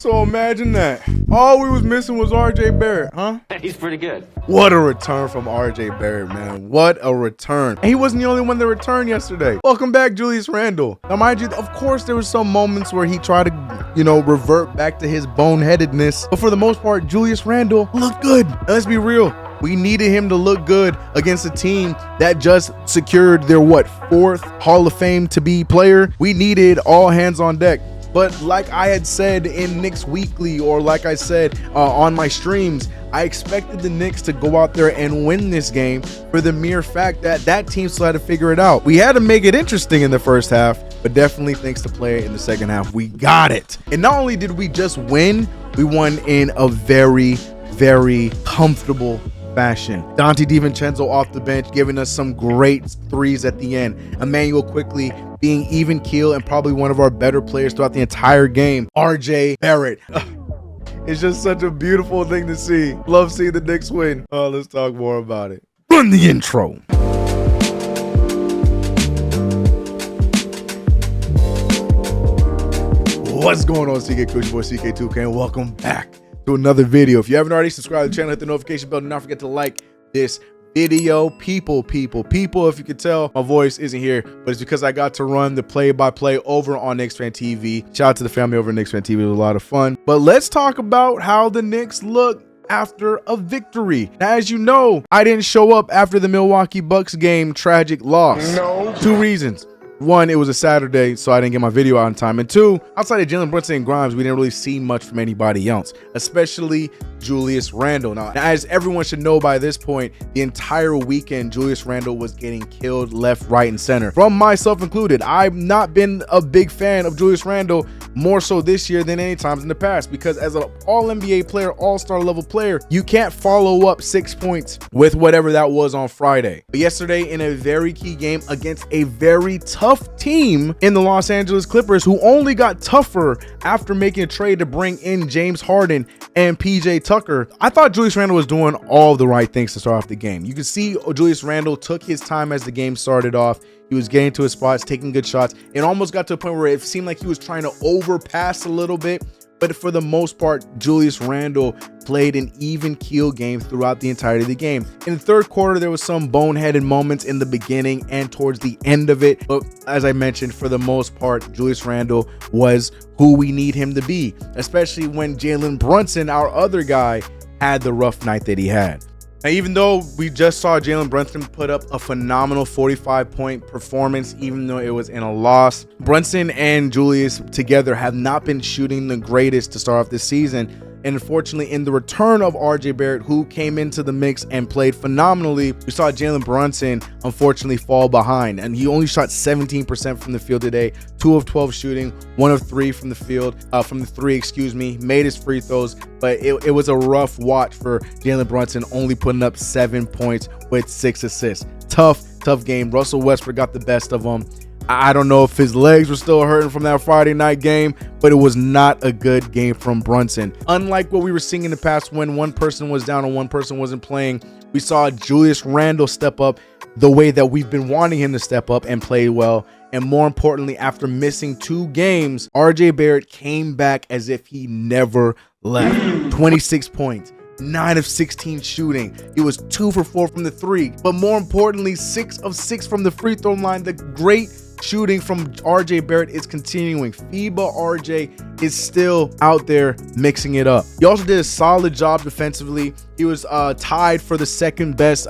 So imagine that. All we was missing was RJ Barrett, huh? He's pretty good. What a return from RJ Barrett, man. What a return. And he wasn't the only one that returned yesterday. Welcome back, Julius Randle. Now, mind you, of course, there was some moments where he tried to, revert back to his boneheadedness. But for the most part, Julius Randle looked good. Now, let's be real. We needed him to look good against a team that just secured their, fourth Hall of Fame to be player. We needed all hands on deck. But like I had said in Knicks Weekly, or like I said on my streams, I expected the Knicks to go out there and win this game for the mere fact that that team still had to figure it out. We had to make it interesting in the first half, but definitely thanks to play in the second half, we got it. And not only did we just win, we won in a very, very comfortable fashion. Donte DiVincenzo off the bench, giving us some great threes at the end. Immanuel Quickley being even keel and probably one of our better players throughout the entire game. RJ Barrett. It's just such a beautiful thing to see. Love seeing the Knicks win. Let's talk more about it. Run the intro. What's going on, CK Coach Boy CK2K, and welcome back to another video. If you haven't already, subscribe to the channel, hit the notification bell. Do not forget to like this video. People, if you could tell, my voice isn't here, but it's because I got to run the play-by-play over on Knicks Fan TV. Shout out to the family over at Knicks Fan TV. It was a lot of fun. But let's talk about how the Knicks look after a victory. Now, as you know, I didn't show up after the Milwaukee Bucks game tragic loss. No. Two reasons. One, it was a Saturday, so I didn't get my video out in time. And two, outside of Jalen Brunson and Grimes, we didn't really see much from anybody else, especially Julius Randle. Now, as everyone should know by this point, the entire weekend, Julius Randle was getting killed left, right, and center. From myself included, I've not been a big fan of Julius Randle, more so this year than any times in the past, because as an all-NBA player, all-star level player, you can't follow up 6 points with whatever that was on Friday. But yesterday, in a very key game against a very tough team in the Los Angeles Clippers, who only got tougher after making a trade to bring in James Harden and PJ Tucker, I thought Julius Randle was doing all the right things to start off the game. You could see Julius Randle took his time as the game started off. He was getting to his spots, taking good shots. It almost got to a point where it seemed like he was trying to overpass a little bit. But for the most part, Julius Randle played an even keel game throughout the entirety of the game. In the third quarter, there was some boneheaded moments in the beginning and towards the end of it. But as I mentioned, for the most part, Julius Randle was who we need him to be, especially when Jalen Brunson, our other guy, had the rough night that he had. Now, even though we just saw Jalen Brunson put up a phenomenal 45-point performance, even though it was in a loss, Brunson and Julius together have not been shooting the greatest to start off this season. And unfortunately, in the return of RJ Barrett, who came into the mix and played phenomenally, we saw Jalen Brunson unfortunately fall behind. And he only shot 17% from the field today, 2 of 12 shooting, 1 of 3 from the field, made his free throws. But it was a rough watch for Jalen Brunson, only putting up 7 points with 6 assists. Tough game. Russell Westbrook got the best of him. I don't know if his legs were still hurting from that Friday night game, but it was not a good game from Brunson. Unlike what we were seeing in the past when one person was down and one person wasn't playing, we saw Julius Randle step up the way that we've been wanting him to step up and play well. And more importantly, after missing 2 games, RJ Barrett came back as if he never left. 26 points. 9 of 16 shooting. He was 2 for 4 from the 3, but more importantly, 6 of 6 from the free throw line. The great shooting from RJ Barrett is continuing. FIBA RJ is still out there mixing it up. He also did a solid job defensively. He was tied for the second best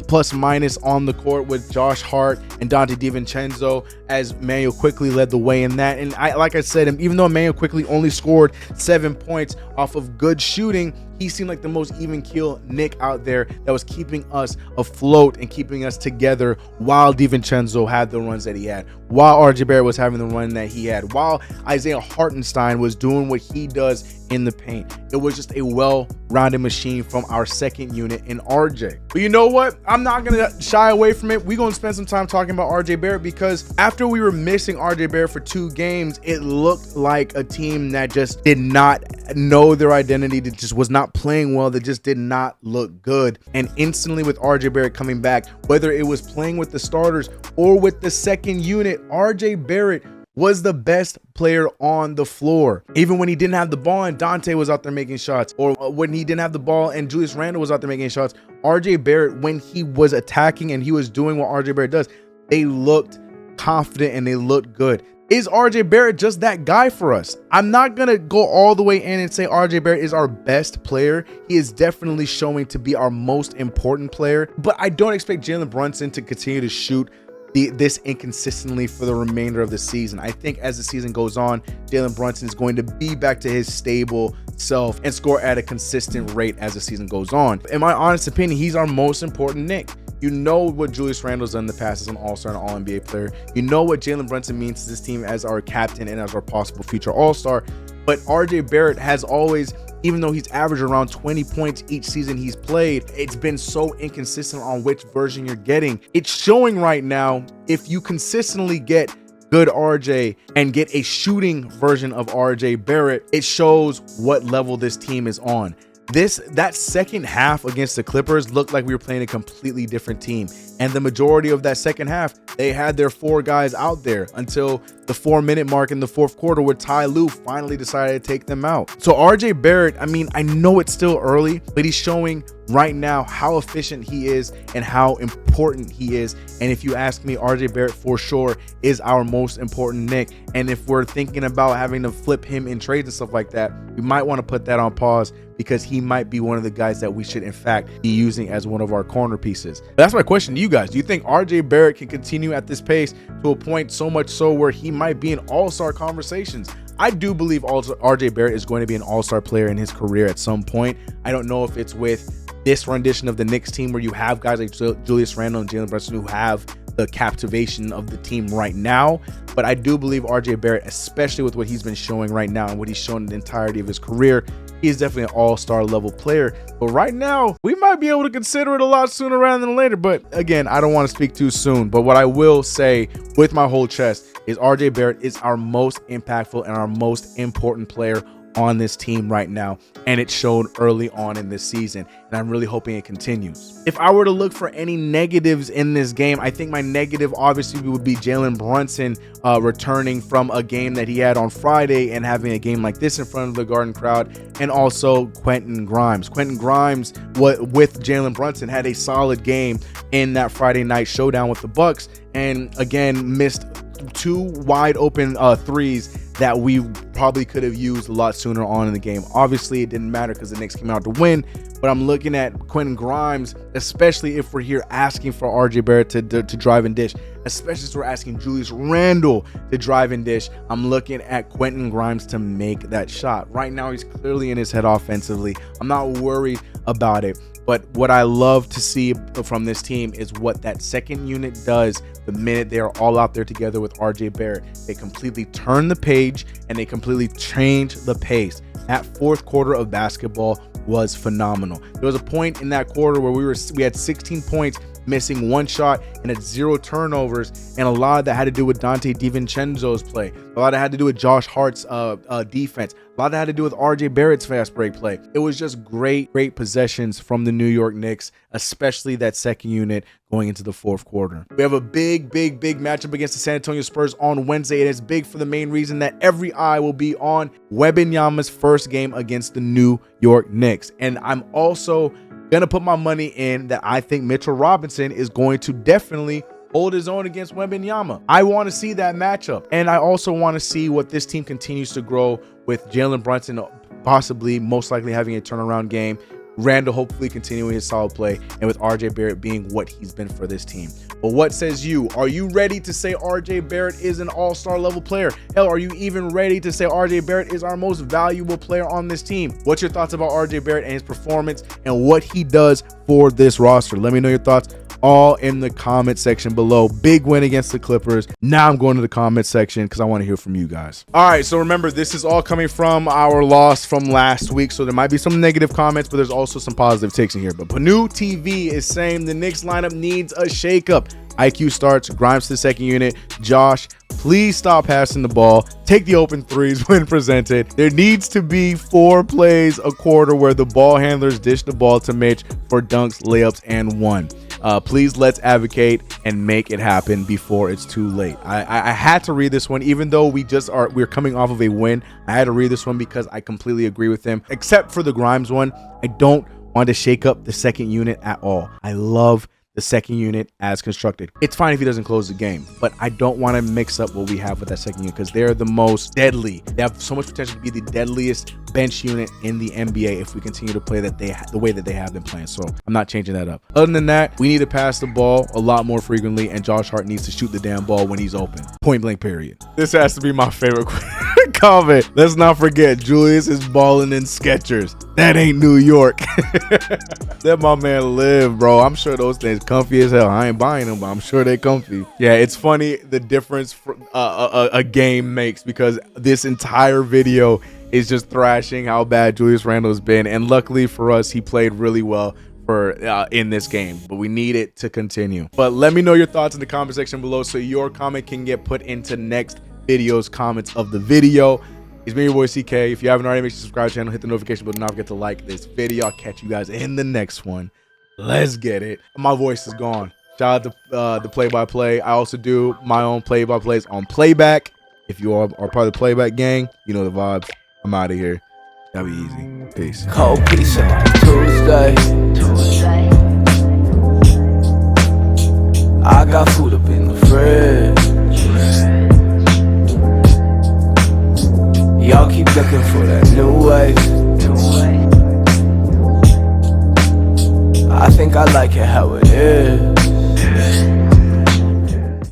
plus minus on the court with Josh Hart and Donte DiVincenzo, as Immanuel Quickley led the way in that. And like I said, even though Immanuel Quickley only scored 7 points off of good shooting, he seemed like the most even keel Nick out there that was keeping us afloat and keeping us together while DiVincenzo had the runs that he had, while RJ Barrett was having the run that he had, while Isaiah Hartenstein was doing what he does in the paint. It was just a well-rounded machine from our second unit in RJ. But you know what? I'm not going to shy away from it. We're going to spend some time talking about RJ Barrett, because after we were missing RJ Barrett for 2 games, it looked like a team that just did not know their identity, that just was not playing well, that just did not look good. And instantly with RJ Barrett coming back, whether it was playing with the starters or with the second unit, RJ Barrett was the best player on the floor. Even when he didn't have the ball and Dante was out there making shots, or when he didn't have the ball and Julius Randle was out there making shots, RJ Barrett, when he was attacking and he was doing what RJ Barrett does, they looked confident and they looked good. Is RJ Barrett just that guy for us? I'm not going to go all the way in and say RJ Barrett is our best player. He is definitely showing to be our most important player, but I don't expect Jalen Brunson to continue to shoot this inconsistently for the remainder of the season. I think as the season goes on, Jalen Brunson is going to be back to his stable self and score at a consistent rate as the season goes on. In my honest opinion, he's our most important Knick. You know what Julius Randle's done in the past as an all-star and all-NBA player. You know what Jalen Brunson means to this team as our captain and as our possible future all-star. But RJ Barrett has always, even though he's averaged around 20 points each season he's played, it's been so inconsistent on which version you're getting. It's showing right now, if you consistently get good RJ and get a shooting version of RJ Barrett, it shows what level this team is on. That second half against the Clippers looked like we were playing a completely different team. And the majority of that second half, they had their 4 guys out there until the 4-minute mark in the fourth quarter where Ty Lue finally decided to take them out. So RJ Barrett, I mean, I know it's still early, but he's showing right now how efficient he is and how important he is. And if you ask me, RJ Barrett for sure is our most important Knick. And if we're thinking about having to flip him in trades and stuff like that, we might want to put that on pause, because he might be one of the guys that we should in fact be using as one of our corner pieces. But that's my question to you guys. Do you think RJ Barrett can continue at this pace to a point so much so where he might be in all-star conversations? I do believe RJ Barrett is going to be an all-star player in his career at some point. I don't know if it's with this rendition of the Knicks team where you have guys like Julius Randle and Jalen Brunson who have the captivation of the team right now, but I do believe RJ Barrett, especially with what he's been showing right now and what he's shown in the entirety of his career, he's definitely an all-star level player. But right now, we might be able to consider it a lot sooner rather than later. But again, I don't want to speak too soon. But what I will say with my whole chest is RJ Barrett is our most impactful and our most important player on this team right now, and it showed early on in this season, and I'm really hoping it continues. If I were to look for any negatives in this game, I think my negative obviously would be Jalen Brunson returning from a game that he had on Friday and having a game like this in front of the Garden crowd, and also Quentin Grimes. Quentin Grimes with Jalen Brunson had a solid game in that Friday night showdown with the Bucks, and again missed 2 wide open threes that we probably could have used a lot sooner on in the game. Obviously, it didn't matter because the Knicks came out to win, but I'm looking at Quentin Grimes, especially if we're here asking for RJ Barrett to drive and dish, especially if we're asking Julius Randle to drive and dish. I'm looking at Quentin Grimes to make that shot. Right now, he's clearly in his head offensively. I'm not worried about it. But what I love to see from this team is what that second unit does the minute they're all out there together with RJ Barrett. They completely turn the page and they completely change the pace. That fourth quarter of basketball was phenomenal. There was a point in that quarter where we had 16 points, missing 1 shot and had 0 turnovers, and a lot of that had to do with Dante DiVincenzo's play. A lot of that had to do with Josh Hart's defense. A lot of that had to do with RJ Barrett's fast break play. It was just great possessions from the New York Knicks, especially that second unit going into the fourth quarter. We have a big matchup against the San Antonio Spurs on Wednesday, and it's big for the main reason that every eye will be on Wembanyama's first game against the New York Knicks. And I'm also gonna put my money in that I think Mitchell Robinson is going to definitely hold his own against Wembanyama. I want to see that matchup, and I also want to see what this team continues to grow with Jalen Brunson possibly most likely having a turnaround game, Randle hopefully continuing his solid play, and with RJ Barrett being what he's been for this team. But what says you? Are you ready to say RJ Barrett is an all-star level player? Hell, are you even ready to say RJ Barrett is our most valuable player on this team? What's your thoughts about RJ Barrett and his performance and what he does for this roster? Let me know your thoughts all in the comment section below. Big win against the Clippers. Now I'm going to the comment section because I want to hear from you guys. All right, so remember, this is all coming from our loss from last week, so there might be some negative comments, but there's also some positive takes in here. But Panu TV is saying the Knicks lineup needs a shakeup. IQ starts, Grimes to the second unit. Josh, please stop passing the ball. Take the open threes when presented. There needs to be 4 plays a quarter where the ball handlers dish the ball to Mitch for dunks, layups, and 1. Please let's advocate and make it happen before it's too late. I had to read this one, even though we're coming off of a win. I had to read this one because I completely agree with him, except for the Grimes one. I don't want to shake up the second unit at all. I love the second unit as constructed. It's fine if he doesn't close the game, but I don't want to mix up what we have with that second unit because they're the most deadly. They have so much potential to be the deadliest bench unit in the NBA if we continue to play the way that they have been playing. So I'm not changing that up. Other than that, we need to pass the ball a lot more frequently, and Josh Hart needs to shoot the damn ball when he's open. Point blank, period. This has to be my favorite comment. Let's not forget, Julius is balling in Skechers. That ain't New York. Let my man live, bro. I'm sure those things comfy as hell. I ain't buying them, but I'm sure they comfy. Yeah, it's funny the difference a game makes, because this entire video is just thrashing how bad Julius Randle has been, and luckily for us, he played really well for in this game, but we need it to continue. But let me know your thoughts in the comment section below so your comment can get put into next video's comments of the video. It's me, your boy CK. If you haven't already, make sure to subscribe to the channel, hit the notification button, don't forget to like this video. I'll catch you guys in the next one. Let's get it. My voice is gone. Shout out to the play-by-play. I also do my own play-by-plays on playback. If you are part of the playback gang, you know the vibes. I'm out of here. That'll be easy. Peace. Cold pizza Tuesday. I got food up in the fridge. Y'all keep looking for that new wave. I think I like it how it is.